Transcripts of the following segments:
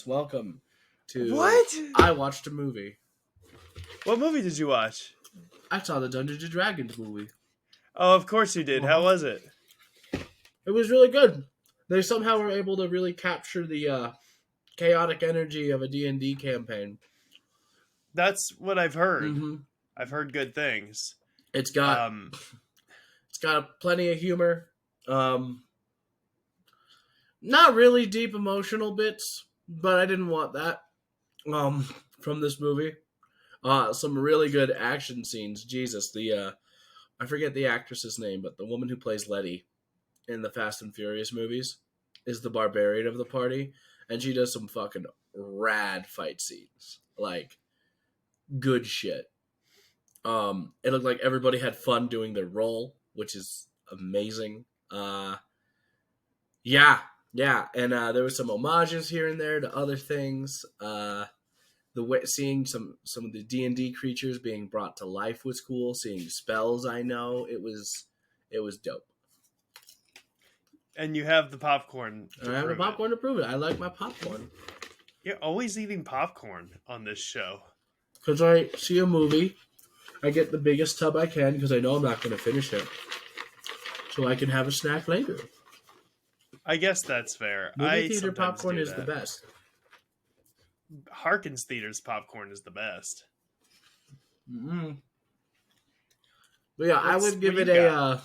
Welcome to What? I watched a movie. What movie did you watch? I saw the Dungeons and Dragons movie. Oh, of course you did. How was it? It was really good. They somehow were able to really capture the chaotic energy of a D&D campaign. That's what I've heard. Mm-hmm. I've heard good things. It's got plenty of humor. Not really deep emotional bits, but I didn't want that from this movie. Some really good action scenes. Jesus, I forget the actress's name, but the woman who plays Letty in the Fast and Furious movies is the barbarian of the party, and she does some fucking rad fight scenes. Like, good shit. It looked like everybody had fun doing their role, which is amazing. Yeah, and there was some homages here and there to other things. Seeing some of the D&D creatures being brought to life was cool. Seeing spells, it was dope. And you have the popcorn. I have the popcorn to prove it. I like my popcorn. You're always eating popcorn on this show. Because I see a movie, I get the biggest tub I can because I know I'm not going to finish it, so I can have a snack later. I guess that's fair. Movie theater popcorn is the best. Harkins Theater's popcorn is the best. Mm-hmm. But yeah, I would give it a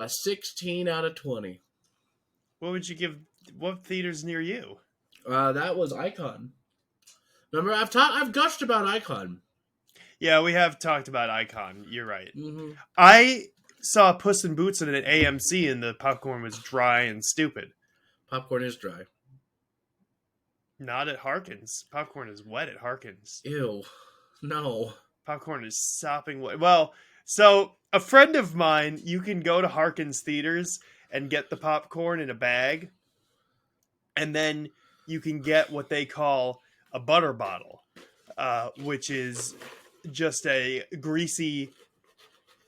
16 out of 20. What would you give? What theater's near you? That was Icon. Remember, I've gushed about Icon. Yeah, we have talked about Icon. You're right. Mm-hmm. I saw Puss in Boots at an AMC, and the popcorn was dry and stupid. Popcorn is dry. Not at Harkins. Popcorn is wet at Harkins. Ew. No. Popcorn is sopping wet. Well, so a friend of mine, you can go to Harkins Theaters and get the popcorn in a bag, and then you can get what they call a butter bottle, which is just a greasy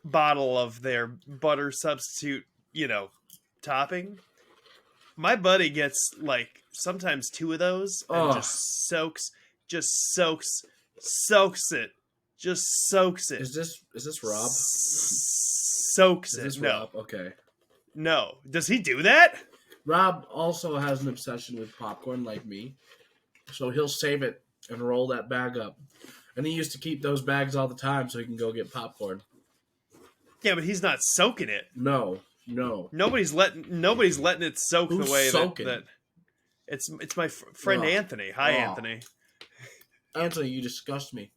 bottle of their butter substitute, topping. My buddy gets like sometimes 2 of those and just soaks it. Just soaks it. Is this Rob? Soaks it. Is this no. Rob? Okay. No. Does he do that? Rob also has an obsession with popcorn like me. So he'll save it and roll that bag up. And he used to keep those bags all the time so he can go get popcorn. Yeah, but he's not soaking it. No. Nobody's letting it soak Who's the way soaking? that it's my friend Anthony. Hi, Anthony. Anthony, you disgust me.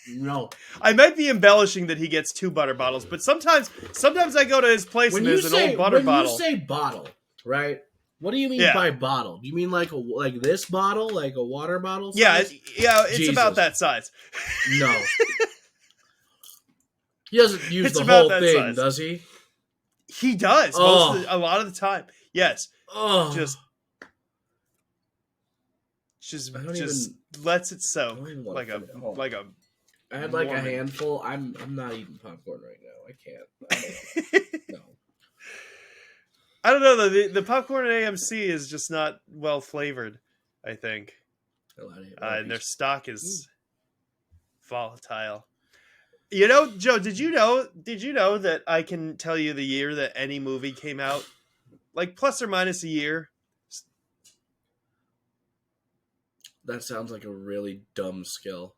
No. I might be embellishing that he gets 2 butter bottles, but sometimes I go to his place and there's an old butter bottle. When you say bottle, right? What do you mean by bottle? Do you mean like this bottle, like a water bottle size? Yeah, it's Jesus. about that size. No. He doesn't use the whole thing, size. Does he? He does. A lot of the time. Yes. Just lets it soak like a. I had like a handful. I'm not eating popcorn right now. I can't. No. I don't know. The popcorn at AMC is just not well flavored, I think. And their stock is volatile. Joe, did you know that I can tell you the year that any movie came out? Like plus or minus a year. That sounds like a really dumb skill.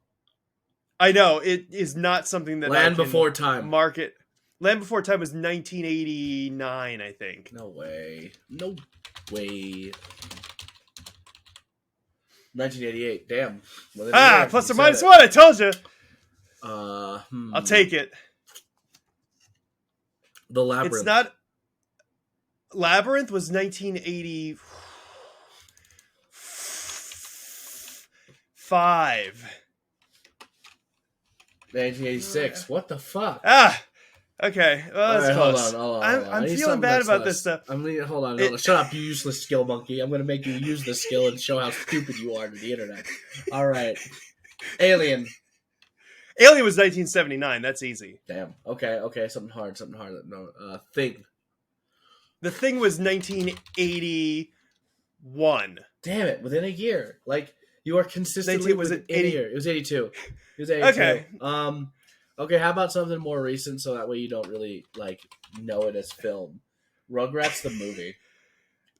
I know. It is not something that Land Before Time. Market. Land Before Time was 1989, I think. No way. 1988. Damn. Plus or minus 1. I told you. I'll take it. The Labyrinth. It's not. Labyrinth was 1985. 1986. What the fuck? Okay. Well, that's close. Hold on. I'm feeling bad about this stuff. Hold on. Shut up, you useless skill monkey. I'm going to make you use this skill and show how stupid you are to the internet. All right. Alien. Alien was 1979. That's easy. Damn. Okay. Something hard. No. Thing. The Thing was 1980. Damn it! Within a year, like you are consistently Was within it a 80? year. It was 82. It was 82. Okay. Okay. How about something more recent, so that way you don't really like know it as film? Rugrats the movie.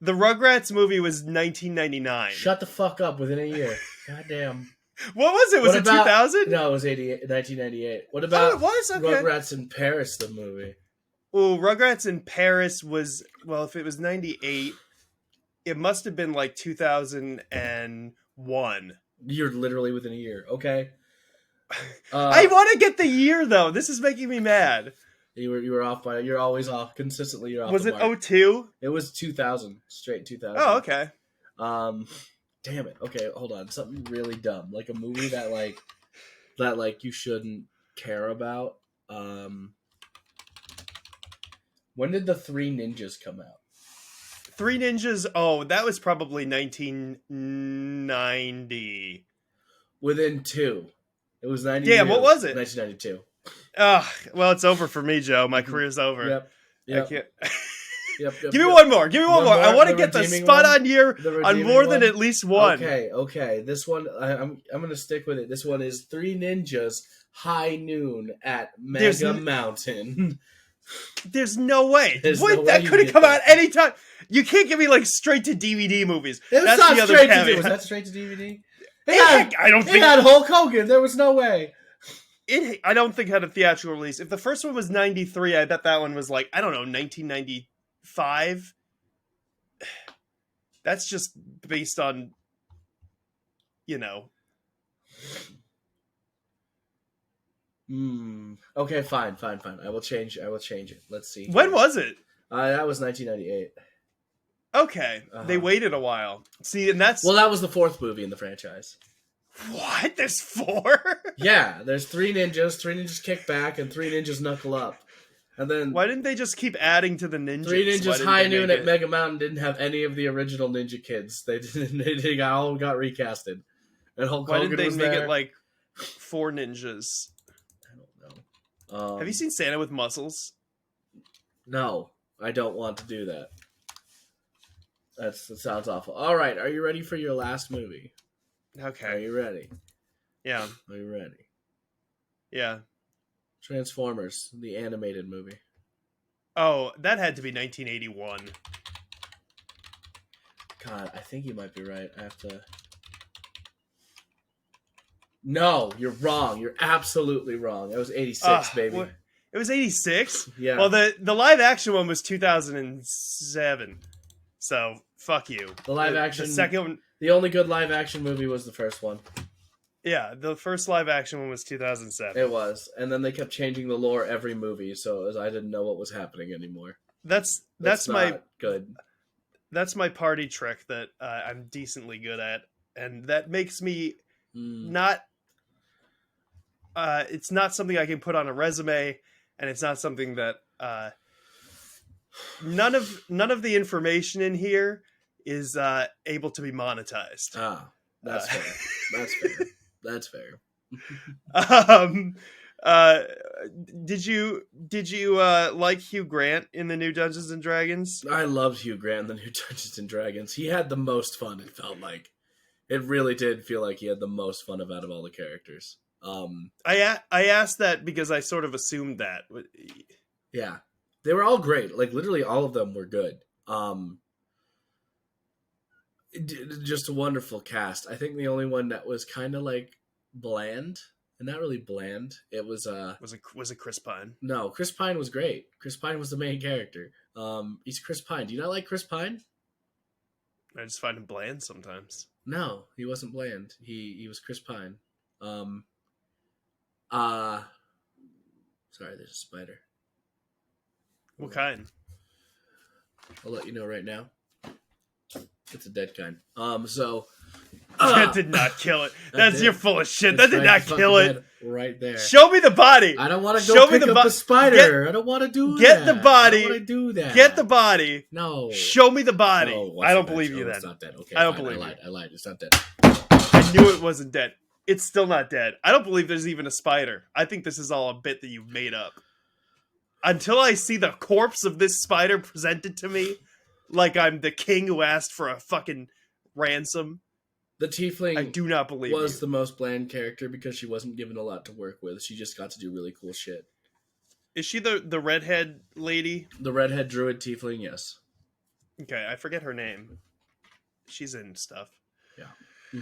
The Rugrats movie was 1999. Shut the fuck up! Within a year. Goddamn. What was it? Was it 2000? No, it was 1998. What Oh, about it was? Okay. Rugrats in Paris the movie? Well, Rugrats in Paris was, well, if it was 98, it must have been like 2001. You're literally within a year. Okay. I want to get the year though. This is making me mad. You were off by. You're always off consistently. You're off. Was the it mark. 02? It was 2000. Straight 2000. Oh, okay. Damn it. Okay, hold on. Something really dumb, like a movie that you shouldn't care about. When did the Three Ninjas come out? Three Ninjas. Oh, that was probably 1990. Within two. It was 90. Damn, what was it? 1992. Well, it's over for me, Joe. My career's over. Yep. I can't. Yep. Give me one more. Give me one more. I want to get the redeeming spot one? on year on more than at least one. Okay. This one, I'm gonna stick with it. This one is Three Ninjas High Noon at Mega Mountain. There's no way. There's no way that you could have get come that. out anytime. You can't give me like straight to DVD movies. It was That's not the other straight to caveat. Was that straight to DVD? I don't It think had Hulk Hogan. There was no way. I don't think it had a theatrical release. If the first one was 93, I bet that one was like, I don't know, 1995. That's just based on, Okay, fine. I will change it. Let's see. When was it? That was 1998. Okay, they waited a while. See, and that's... Well, that was the fourth movie in the franchise. What? There's 4? Yeah, there's Three Ninjas Kick Back, and Three Ninjas Knuckle Up. And then why didn't they just keep adding to the ninjas? Three Ninjas High Noon at Mega Mountain didn't have any of the original Ninja Kids. They didn't. They all got recasted. And Hulk Hogan was there. Why didn't they make it like 4 ninjas? I don't know. Have you seen Santa with Muscles? No, I don't want to do that. That sounds awful. All right, are you ready for your last movie? Okay. Are you ready? Yeah. Are you ready? Yeah. Transformers, the animated movie. Oh, that had to be 1981. God, I think you might be right. I have to... No, you're wrong. You're absolutely wrong. It was 86, baby. What? It was 86? Yeah. Well, the live action one was 2007. So, fuck you. The live action... The second one... The only good live action movie was the first one. Yeah, the first live action one was 2007. It was. And then they kept changing the lore every movie, so I didn't know what was happening anymore. That's not my... good. That's my party trick that I'm decently good at. And that makes me not... it's not something I can put on a resume, and it's not something that none of the information in here is able to be monetized. That's fair. That's fair. That's fair. Did you like Hugh Grant in the new Dungeons and Dragons? I loved Hugh Grant in the new Dungeons and Dragons. He had the most fun. It felt like it really did feel like he had the most fun out of all the characters. I asked that because I sort of assumed that. Yeah, they were all great. Like literally, all of them were good. Just a wonderful cast. I think the only one that was kind of like bland, and not really bland. It was was it Chris Pine? No, Chris Pine was great. Chris Pine was the main character. He's Chris Pine. Do you not like Chris Pine? I just find him bland sometimes. No, he wasn't bland. He was Chris Pine. Sorry, there's a spider. What kind? I'll let you know right now. It's a dead kind. That did not kill it. You're full of shit. That did not kill it. Right there. Show me the body. I don't want to go pick up the spider. I don't want to do that. Get the body. I don't want to do that. Get the body. No. Show me the body. No, I don't believe you then. It's not dead. Okay, I don't fine. believe you. I lied. It's not dead. I knew it wasn't dead. It's still not dead. I don't believe there's even a spider. I think this is all a bit that you've made up. Until I see the corpse of this spider presented to me, like I'm the king who asked for a fucking ransom. The I tiefling do not believe was you. the most bland character because she wasn't given a lot to work with. She just got to do really cool shit. Is she the redhead lady? The redhead druid tiefling, yes. Okay, I forget her name. She's in stuff. Yeah.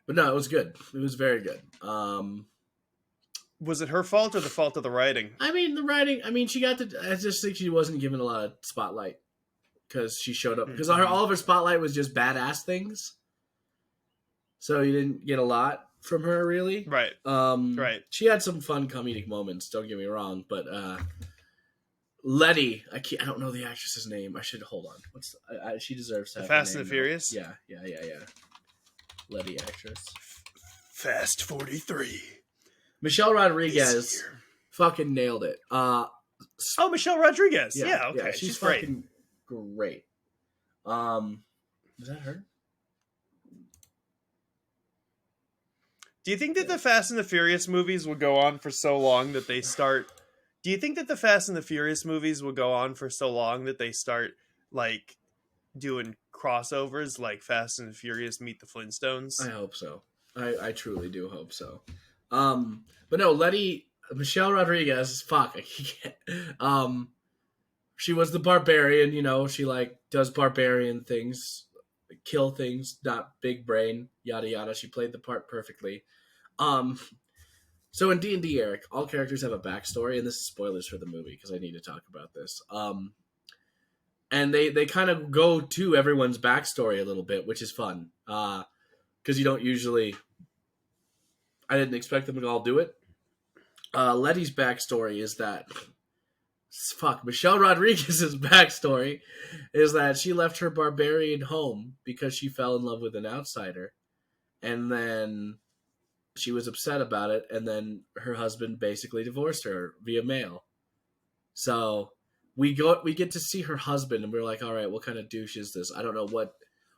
But no, it was good. It was very good. Was it her fault or the fault of the writing? I mean, the writing. I mean, she got to. I just think she wasn't given a lot of spotlight because she showed up because all of her spotlight was just badass things. So you didn't get a lot from her, really. Right. Right. She had some fun comedic moments. Don't get me wrong, but Letty, I don't know the actress's name. I should hold on. She deserves to have Fast her name and the Furious. Yeah. Letty actress. Fast 43. Michelle Rodriguez fucking nailed it. Oh, Michelle Rodriguez. Yeah, okay. She's great. fucking great. Is that her? Do you think that the Fast and the Furious movies will go on for so long that they start... Do you think that the Fast and the Furious movies will go on for so long that they start, like, doing crossovers like Fast and the Furious meet the Flintstones? I hope so. I truly do hope so. But no, Michelle Rodriguez, fuck, I can't. She was the barbarian, you know, she like does barbarian things, kill things, not big brain, yada yada. She played the part perfectly. So in D&D, Eric, all characters have a backstory, and this is spoilers for the movie because I need to talk about this. And they kind of go to everyone's backstory a little bit, which is fun. Because you don't usually... I didn't expect them to all do it. Letty's backstory is that... Michelle Rodriguez's backstory is that she left her barbarian home because she fell in love with an outsider. And then she was upset about it, and then her husband basically divorced her via mail. So we get to see her husband, and we're like, all right, what kind of douche is this? I don't know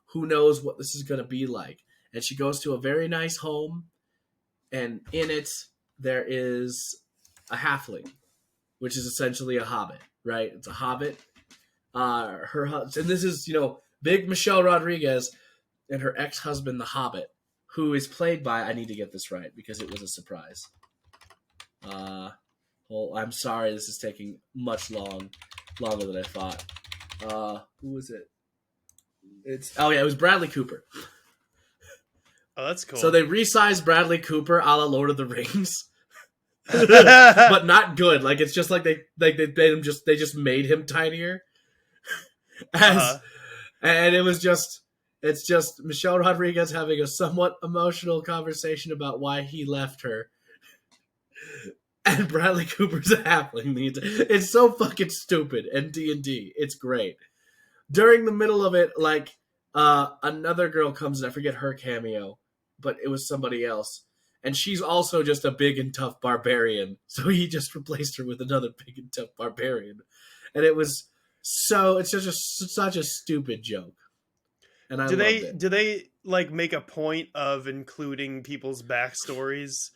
who knows what this is going to be like. And she goes to a very nice home, and in it, there is a halfling, which is essentially a hobbit, right? It's a hobbit. And this is, big Michelle Rodriguez and her ex-husband, the hobbit, who is played by, I need to get this right because it was a surprise. Well, I'm sorry this is taking longer than I thought. Who was it? It was Bradley Cooper. Oh, that's cool. So they resized Bradley Cooper a la Lord of the Rings. But not good. Like, it's just like they made him they just made him tinier. And it's just Michelle Rodriguez having a somewhat emotional conversation about why he left her. And Bradley Cooper's a halfling. It's so fucking stupid. And D&D, it's great. During the middle of it, like, another girl comes in. I forget her cameo, but it was somebody else. And she's also just a big and tough barbarian. So he just replaced her with another big and tough barbarian. And it's just such a stupid joke. And I loved it. Do they like make a point of including people's backstories?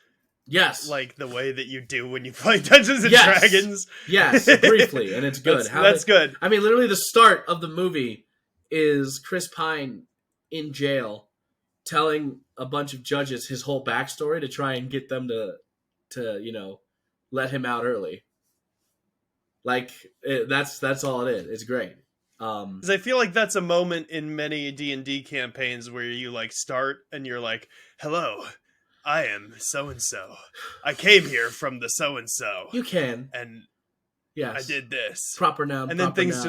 Yes. Like the way that you do when you play Dungeons and Dragons? Yes, briefly. And it's good. That's good. I mean, literally the start of the movie is Chris Pine in jail telling a bunch of judges his whole backstory to try and get them to let him out early. Like, that's all it is. It's great. Because I feel like that's a moment in many D&D campaigns where you like start and you're like, hello, I am so-and-so. I came here from the so-and-so. You can. And yes. I did this. Proper noun, and then things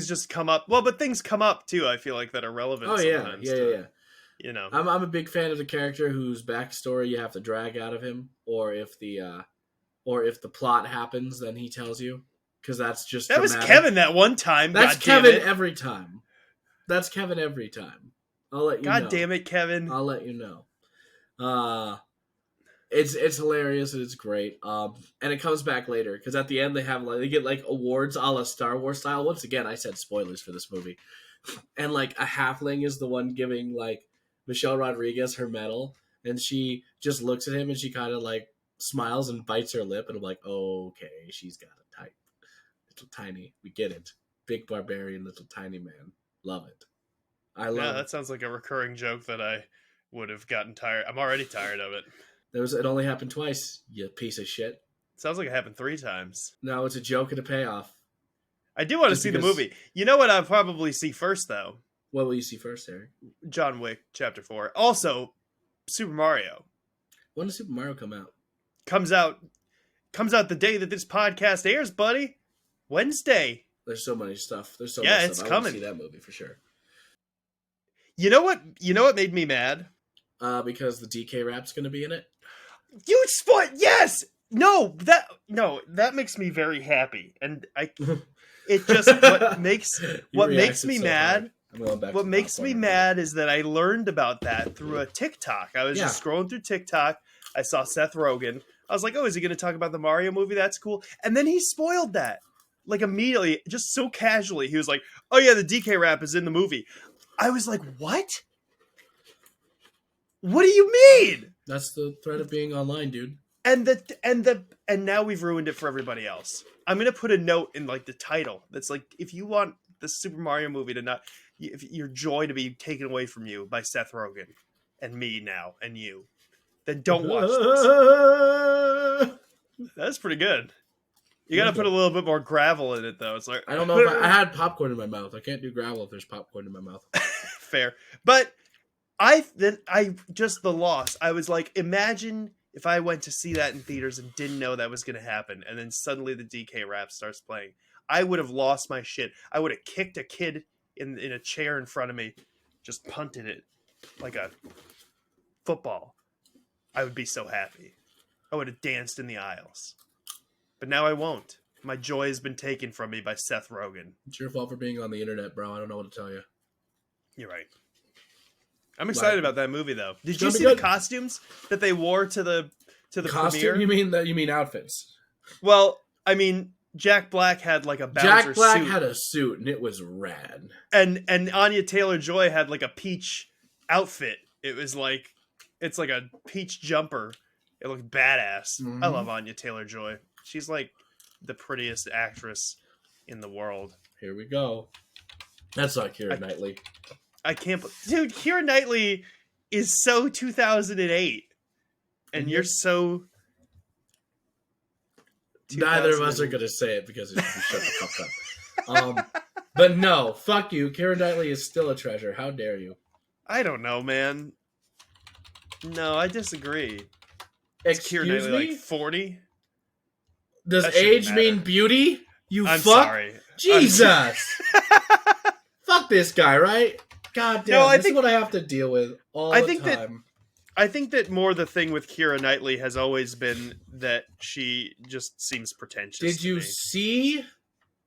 just come up. Well, but things come up too, I feel like, that are relevant sometimes. Yeah. I'm a big fan of the character whose backstory you have to drag out of him, or if the plot happens, then he tells you, because that's just that dramatic. Was Kevin that one time. That's Kevin every time. That's Kevin every time. I'll let you know. God damn it, Kevin! I'll let you know. It's hilarious and it's great. And it comes back later because at the end they get like awards a la Star Wars style. Once again, I said spoilers for this movie, and like a halfling is the one giving like Michelle Rodriguez her medal, and she just looks at him and she kind of like smiles and bites her lip, and I'm like, oh, okay, she's got a type, little tiny. We get it. big barbarian little tiny man. Love it. I Yeah, love that sounds like a recurring joke that I would have gotten tired. I'm already tired of it. It only happened twice, you piece of shit. Sounds like it happened 3 times. No, it's a joke and a payoff. I do want to Just see the because- movie. You know what I'll probably see first, though? What will you see first, Eric? John Wick Chapter 4. Also, Super Mario When does Super Mario come out? comes out the day that this podcast airs, buddy. Wednesday. There's so many stuff. There's so Yeah, much it's stuff. I want to coming. see that movie for sure. You know what made me mad? Because the DK rap's going to be in it. You spoil. Yes. No, that makes me very happy, and it just what makes me mad. What makes me mad is that I learned about that through a TikTok. I was just scrolling through TikTok. I saw Seth Rogen. I was like, oh, is he going to talk about the Mario movie? That's cool. And then he spoiled that. Like immediately, just so casually. He was like, oh yeah, the DK rap is in the movie. I was like, what? What do you mean? That's the threat of being online, dude. And now we've ruined it for everybody else. I'm gonna put a note in like the title that's like, if you want the Super Mario movie to not, if your joy to be taken away from you by Seth Rogen and me now and you, then don't watch this. That's pretty good. You gotta put a little bit more gravel in it though. It's like, I don't know if I had popcorn in my mouth. I can't do gravel if there's popcorn in my mouth. fair, but I just the loss. I was like, imagine if I went to see that in theaters and didn't know that was going to happen, and then suddenly the DK rap starts playing. I would have lost my shit. I would have kicked a kid in a chair in front of me, just punted it like a football. I would be so happy. I would have danced in the aisles. But now I won't. My joy has been taken from me by Seth Rogen. It's your fault for being on the internet, bro. I don't know what to tell you. You're right. I'm excited about that movie, though. Did you see good. the costumes that they wore to the costume? premiere? You mean outfits? Well, I mean, Jack Black had like a Bowser Jack Black suit. had a suit, and it was rad. And Anya Taylor-Joy had like a peach outfit. It was like, it's like a peach jumper. It looked badass. Mm-hmm. I love Anya Taylor-Joy. She's like the prettiest actress in the world. Here we go. That's not Keira Knightley. I can't... Dude, Keira Knightley is so 2008. And you're so... Neither of us are going to say it because it's shut the fuck up. But no, fuck you. Keira Knightley is still a treasure. How dare you? I don't know, man. No, I disagree. Is Keira Excuse Knightley me? like 40? Does That shouldn't age matter. mean beauty? You I'm fuck? sorry. Jesus! Fuck this guy, right? God damn, No, I this think- is what I have to deal with all I the think that- time. I think that more the thing with Keira Knightley has always been that she just seems pretentious. Did to you me. see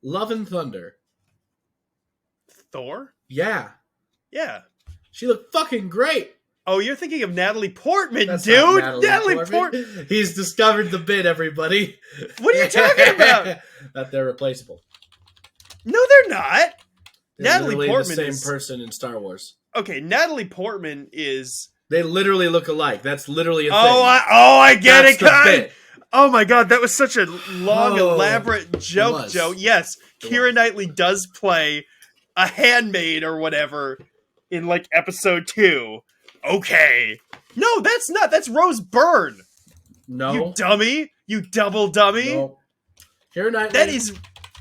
Love and Thunder? Thor? Yeah. Yeah. She looked fucking great. Oh, you're thinking of Natalie Portman, That's dude. not Natalie Portman. He's discovered the bit, everybody. What are you talking about? That they're replaceable. No, they're not. They're Natalie literally Portman the same is person in Star Wars. okay. Natalie Portman is. They literally look alike. That's literally a thing. I get That's it, the Kai. bit. Oh my god, that was such a long, Oh, elaborate joke, was. Joe. Yes, It Keira was. Knightley does play a handmaid or whatever in like episode 2. Okay. No, that's not. That's Rose Byrne. No. You dummy. You double dummy. No. Keira Knightley That is.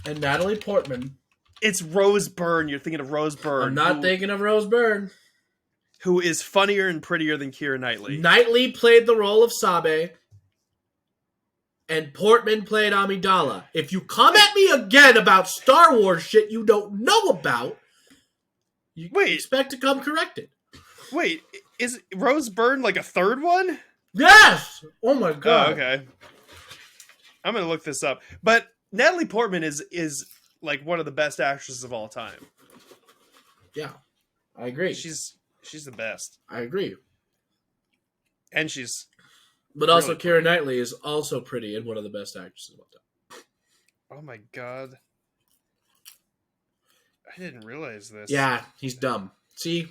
and Natalie Portman. It's Rose Byrne. You're thinking of Rose Byrne. I'm not thinking of Rose Byrne. Who is funnier and prettier than Keira Knightley. Knightley played the role of Sabe, and Portman played Amidala. If you come at me again about Star Wars shit you don't know about, you Wait. expect to come corrected. Wait, is Rose Byrne like a third one? Yes! Oh my god. Oh, okay. I'm gonna look this up. But Natalie Portman is like one of the best actresses of all time. Yeah, I agree. She's the best, I agree. and she's But also, Really Keira Knightley is also pretty and one of the best actresses of all time. oh my god, I didn't realize this. Yeah, he's dumb. See,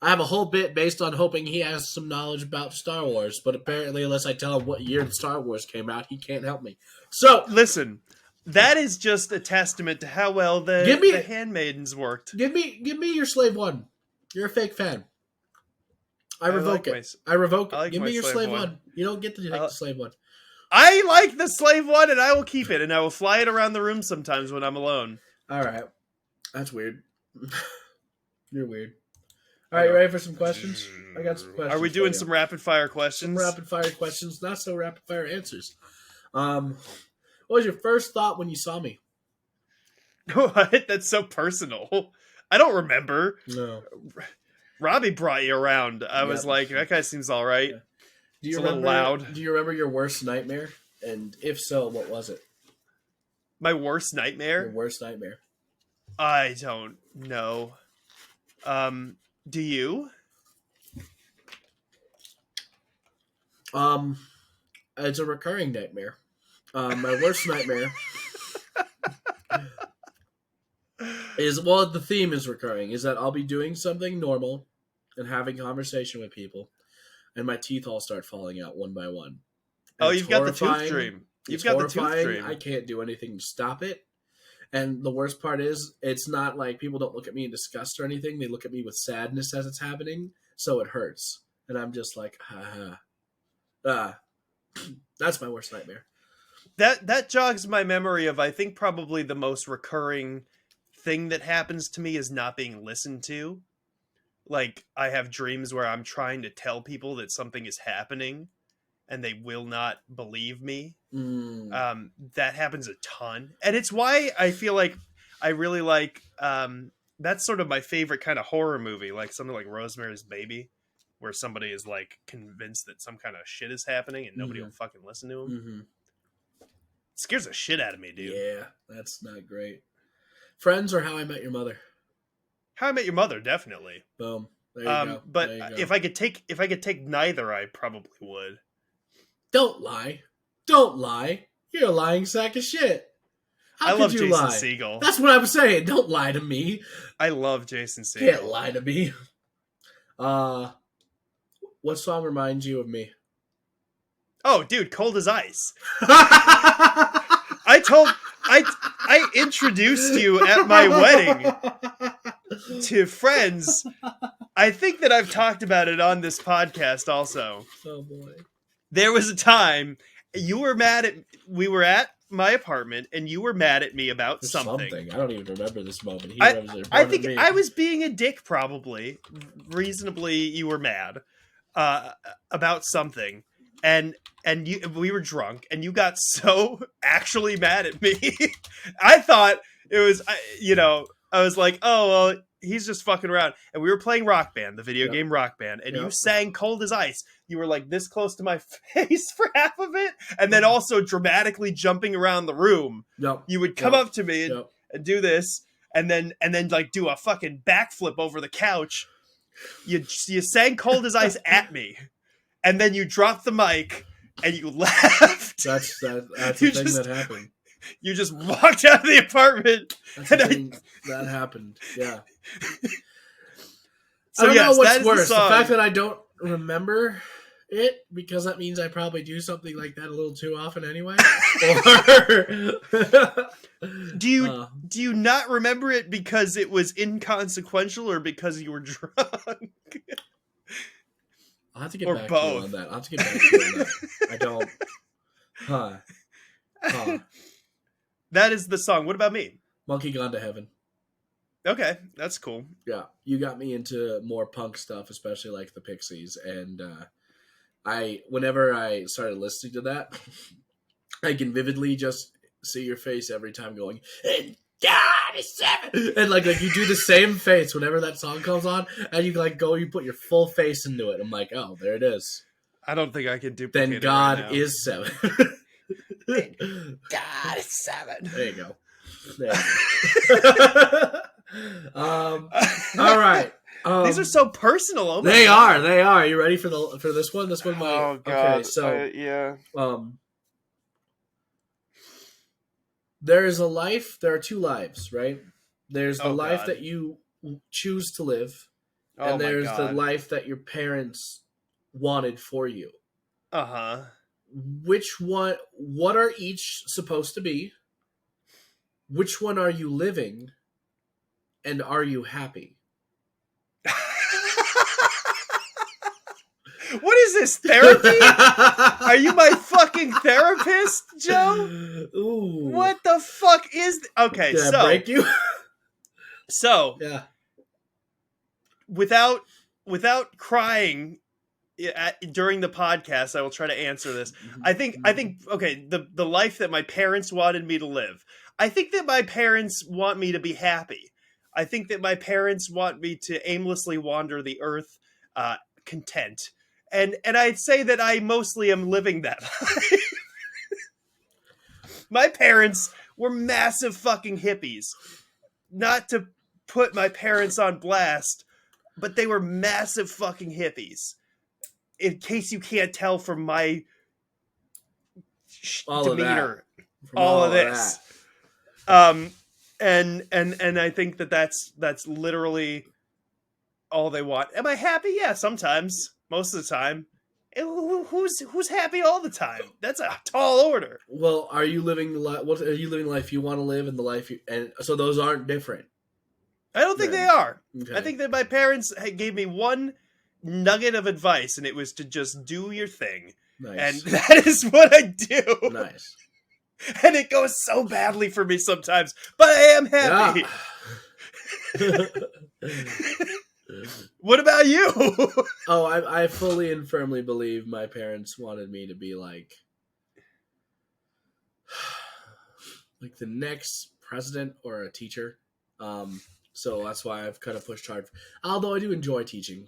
I have a whole bit based on hoping he has some knowledge about Star Wars, but apparently, unless I tell him what year Star Wars came out, he can't help me. So, Listen, that is just a testament to how well Give me- the handmaidens worked. Give me your slave one. You're a fake fan. I revoke like it. I revoke it. I like Give my me your slave slave one. one. You don't get to take the slave one. I like the slave one, and I will keep it, and I will fly it around the room sometimes when I'm alone. All right. That's weird. You're weird. All right, you ready for some questions? I got some questions. Are we doing some rapid fire questions? Some rapid fire questions, not so rapid fire answers. What was your first thought when you saw me? What? That's so personal. I don't remember. No. Robbie brought you around. I was like, that guy seems all right. Yeah. It's a little loud. Do you remember your worst nightmare? And if so, what was it? My worst nightmare? Your worst nightmare. I don't know. Do you? It's a recurring nightmare. My worst nightmare is, well, the theme is recurring, is that I'll be doing something normal and having conversation with people, and my teeth all start falling out one by one. And you've got the tooth dream. You've got the tooth dream. I can't do anything to stop it. And the worst part is, it's not like people don't look at me in disgust or anything. They look at me with sadness as it's happening, so it hurts. And I'm just like, that's my worst nightmare. That jogs my memory of, I think, probably the most recurring thing that happens to me is not being listened to. Like, I have dreams where I'm trying to tell people that something is happening, and they will not believe me. That happens a ton, and it's why I feel like I really like that's sort of my favorite kind of horror movie, like something like Rosemary's Baby, where somebody is like convinced that some kind of shit is happening and nobody will fucking listen to them. It scares the shit out of me, dude. Yeah, that's not great. Friends or How I Met Your Mother? How I Met Your Mother, definitely. Boom. There you go. But there you go. if I could take neither, I probably would. Don't lie. Don't lie. You're a lying sack of shit. How I love could you Jason lie? Segel. That's what I'm saying. Don't lie to me. I love Jason Segel. Can't lie to me. What song reminds you of me? Oh, dude, Cold as Ice. I introduced you at my wedding to friends. I think that I've talked about it on this podcast also. Oh boy. There was a time we were at my apartment and you were mad at me about something. I don't even remember this moment. I think I was being a dick, probably. Reasonably, you were mad about something. And we were drunk, and you got so actually mad at me. I thought it was, I was like, oh, well, he's just fucking around. And we were playing Rock Band, the video game Rock Band, and you sang Cold as Ice. You were like this close to my face for half of it, and then also dramatically jumping around the room. You would come up to me and do this, and then like do a fucking backflip over the couch. You sang Cold as Ice at me. And then you dropped the mic and you left. That's the thing that happened. You just walked out of the apartment. That's the thing that happened. Yeah. So I don't know what's that worse. The fact that I don't remember it, because that means I probably do something like that a little too often anyway. Or do you not remember it because it was inconsequential or because you were drunk? I'll have to get back to you on that. I don't. That is the song. What about me? Monkey Gone to Heaven. Okay, that's cool. Yeah, you got me into more punk stuff, especially like the Pixies, and whenever I started listening to that, I can vividly just see your face every time going, and God is seven, and like you do the same face whenever that song comes on, and you you put your full face into it. I'm like, oh, there it is. I don't think I can duplicate. Then God right is seven. God is seven. There you go. All right. These are so personal. Oh they are. You ready for this one? This one might. Oh God. Okay, so yeah. There are two lives, right? There's the life God. that you choose to live, Oh and there's my the God. life that your parents wanted for you. Uh-huh. Which one? What are each supposed to be? which one are you living, and are you happy? What is this, therapy? Are you my fucking therapist, Joe? Ooh. What the fuck is... Okay, Did I break you? So, Yeah. without crying during the podcast, I will try to answer this. I think okay, the life that my parents wanted me to live. I think that my parents want me to be happy. I think that my parents want me to aimlessly wander the earth, content. And I'd say that I mostly am living that life. My parents were massive fucking hippies. Not to put my parents on blast, but they were massive fucking hippies. In case you can't tell from my demeanor, all of this. And I think that that's literally all they want. Am I happy? Yeah, sometimes. Most of the time. Who's happy all the time? That's a tall order. Well, are you living what are you living the life you want to live, and the life and so those aren't different? I don't think they are. Okay. I think that my parents gave me one nugget of advice, and it was to just do your thing. Nice. And that is what I do. Nice. And it goes so badly for me sometimes, but I am happy. Yeah. What about you? Oh, I fully and firmly believe my parents wanted me to be like the next president or a teacher. So that's why I've kind of pushed hard. Although I do enjoy teaching.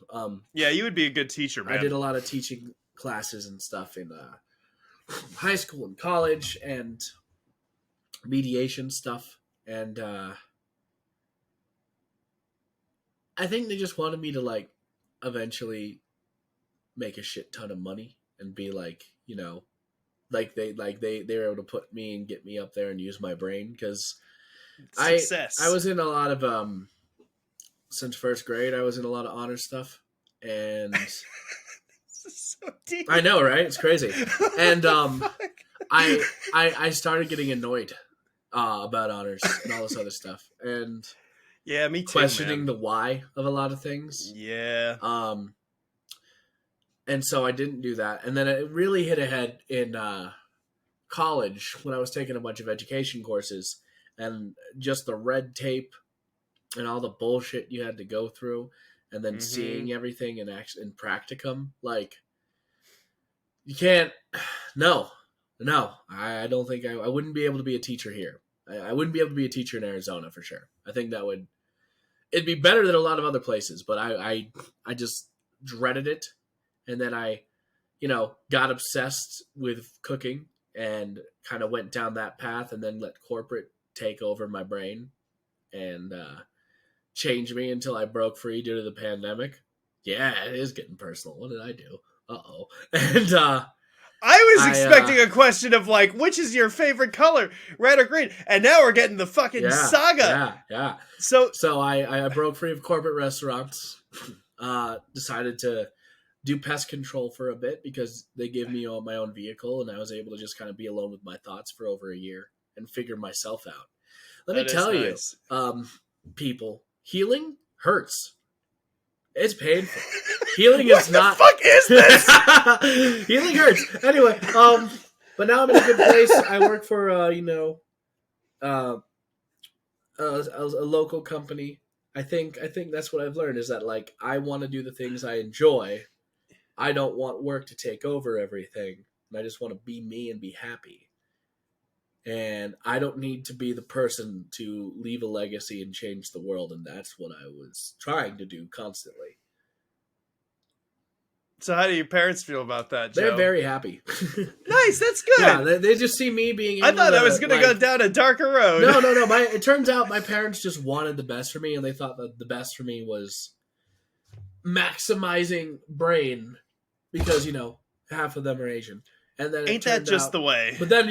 Yeah, you would be a good teacher, man. I did a lot of teaching classes and stuff in high school and college and mediation stuff. And I think they just wanted me to like eventually make a shit ton of money and be like, you know, they were able to put me and get me up there and use my brain because I was in a lot of since first grade I was in a lot of honor stuff and this is so deep. I know, right? It's crazy. And I started getting annoyed about honors and all this other stuff and yeah, me too. Questioning man. the why of a lot of things. Yeah. And so I didn't do that. And then it really hit ahead in college when I was taking a bunch of education courses and just the red tape and all the bullshit you had to go through and then seeing everything in practicum. Like, you can't, no, I don't think I wouldn't be able to be a teacher here. I wouldn't be able to be a teacher in Arizona for sure. I think it'd be better than a lot of other places, but I just dreaded it. And then I, got obsessed with cooking and kind of went down that path and then let corporate take over my brain and change me until I broke free due to the pandemic. Yeah, it is getting personal. What did I do? Uh-oh. And I was expecting a question of like, which is your favorite color, red or green? And now we're getting the fucking saga. Yeah. So I broke free of corporate restaurants, decided to do pest control for a bit because they gave me my own vehicle and I was able to just kind of be alone with my thoughts for over a year and figure myself out. Let me tell you, people, healing hurts. It's painful. Healing is not. What the fuck is this? Healing hurts. Anyway, but now I'm in a good place. I work for a local company. I think that's what I've learned is that like I want to do the things I enjoy. I don't want work to take over everything. And I just want to be me and be happy. And I don't need to be the person to leave a legacy and change the world. And that's what I was trying to do constantly. So how do your parents feel about that, Joe? They're very happy. Nice, that's good. Yeah, they just see me being able I thought to, I was going to go down a darker road. No. It turns out my parents just wanted the best for me, and they thought that the best for me was maximizing brain because, half of them are Asian. And then Ain't that just the way? But then,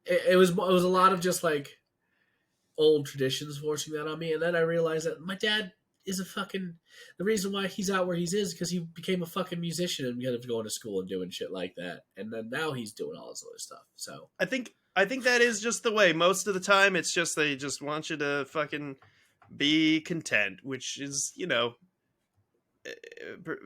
it was a lot of just like old traditions forcing that on me. And then I realized that my dad is the reason why he's out where he is because he became a fucking musician and we had to go to school and doing shit like that. And then now he's doing all this other stuff. So I think I think that is just the way. Most of the time, it's just they just want you to fucking be content, which is,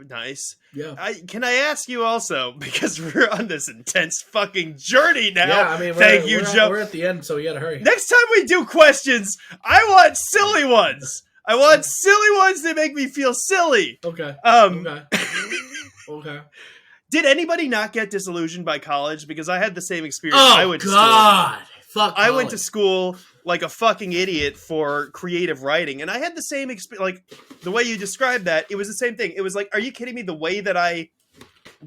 nice. Yeah. Can I ask you also, because we're on this intense fucking journey now. Yeah, I mean, Thank you, Joe. We're at the end, so you gotta hurry. Next time we do questions, I want silly ones. I want silly ones that make me feel silly. Okay. Okay. Okay. Did anybody not get disillusioned by college? Because I had the same experience. Oh, I went to God. Fuck I went to college. school like a fucking idiot for creative writing, and I had the same experience. Like, the way you described that, it was the same thing. It was like, are you kidding me? The way that I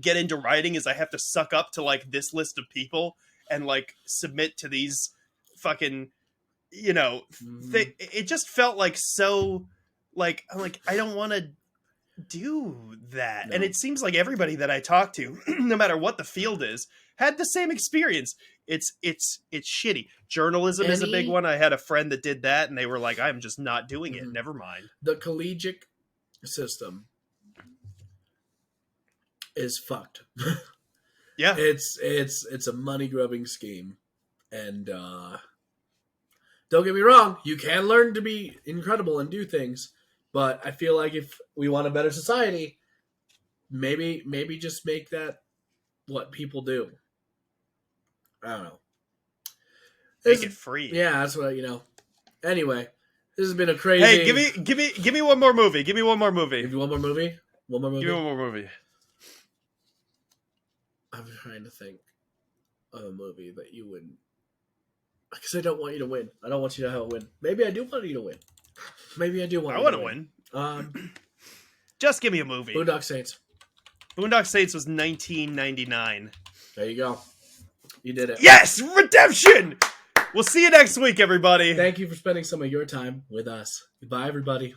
get into writing is I have to suck up to, like, this list of people and, like, submit to these fucking, it just felt like so, like, I'm like, I don't want to do that. No. And it seems like everybody that I talk to, no matter what the field is, had the same experience. It's shitty. Journalism is a big one. I had a friend that did that, and they were like, I'm just not doing it. Never mind. The collegiate system is fucked. Yeah. It's a money grubbing scheme. And don't get me wrong, you can learn to be incredible and do things, but I feel like if we want a better society, maybe just make that what people do. I don't know. Make it free. Yeah, that's what Anyway, this has been a crazy. Hey, give me one more movie. Give me one more movie. Give you one more movie. One more movie. Give me one more movie. I'm trying to think of a movie that you wouldn't. Because I don't want you to win. I don't want you to have a win. Maybe I do want you to win. Maybe I do want. I want to win. Just give me a movie. Boondock Saints. Boondock Saints was 1999. There you go. You did it. Yes! Redemption! We'll see you next week, everybody. Thank you for spending some of your time with us. Goodbye, everybody.